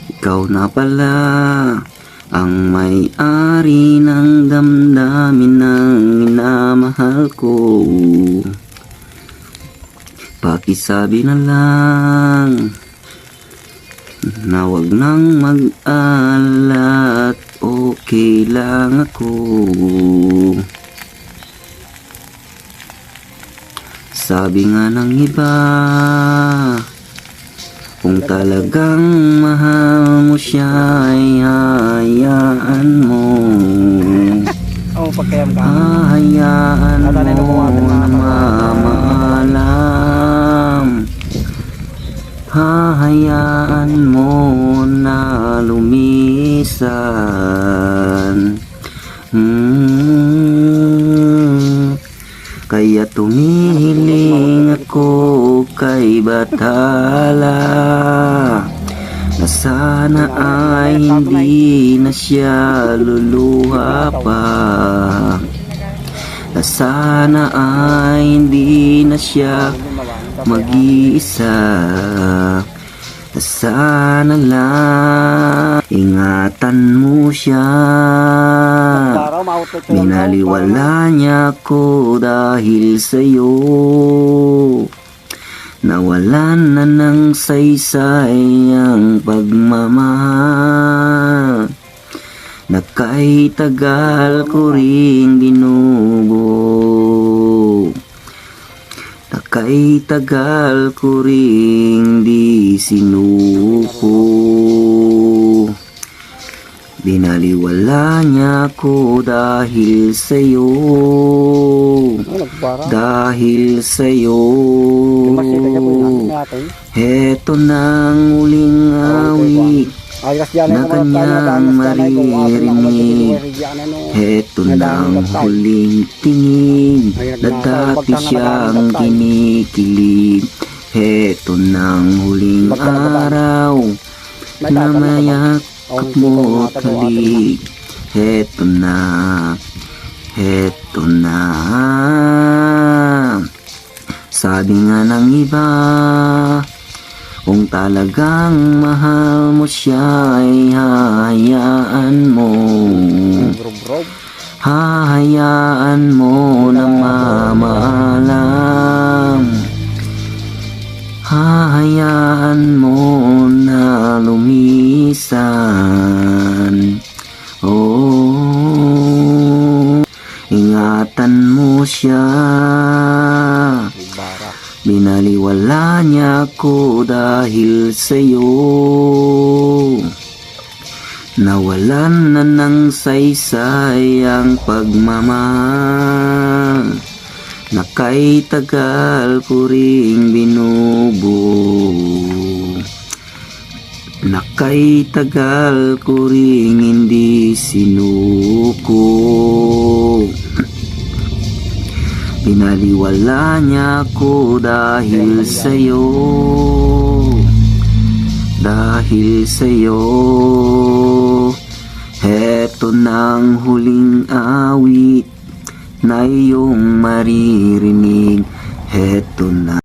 Ikaw na pala ang may-ari ng damdamin ng minamahal ko. Pakisabi na lang na wag nang mag-alala at okay lang ako. Sabi nga ng iba, kung talagang mahal mo siya ay hayaan mo. Hayaan mo na mamaalam. Hahayaan mo na lumisan. Kaya tumihiling ako kay Bathala na sana ay hindi na siya luluha pa, na sana ay hindi na siya mag-iisa, na sana lang ingatan mo siya. Binaliwala niya ako dahil sa'yo, nawalan na ng saysay ang pagmamahal na kay tagal ko ring binubuo, na kay tagal ko ring di sinuko. Binaliwala niya ako dahil sa'yo, dahil sa'yo. Heto nang uling awit na kanyang maririnig. Heto nang huling tingin na dati siyang kinikilig. Heto nang huling araw na mayak mo kalik. Heto na, heto na. Sabi nga ng iba, kung talagang mahal mo siya ay hahayaan mo. Hahayaan mo na mamaalam. Hahayaan mo na lumisan. Oh, ingatan mo siya. Binaliwala niya ako dahil sa'yo, nawalan na ng saysay ang pagmamahal na kay tagal ko ring binubuo, na kay tagal ko ring hindi sinuko. Binaliwala niya ako dahil sa'yo, dahil sa'yo. Heto nang huling awit na iyong maririnig. Heto na.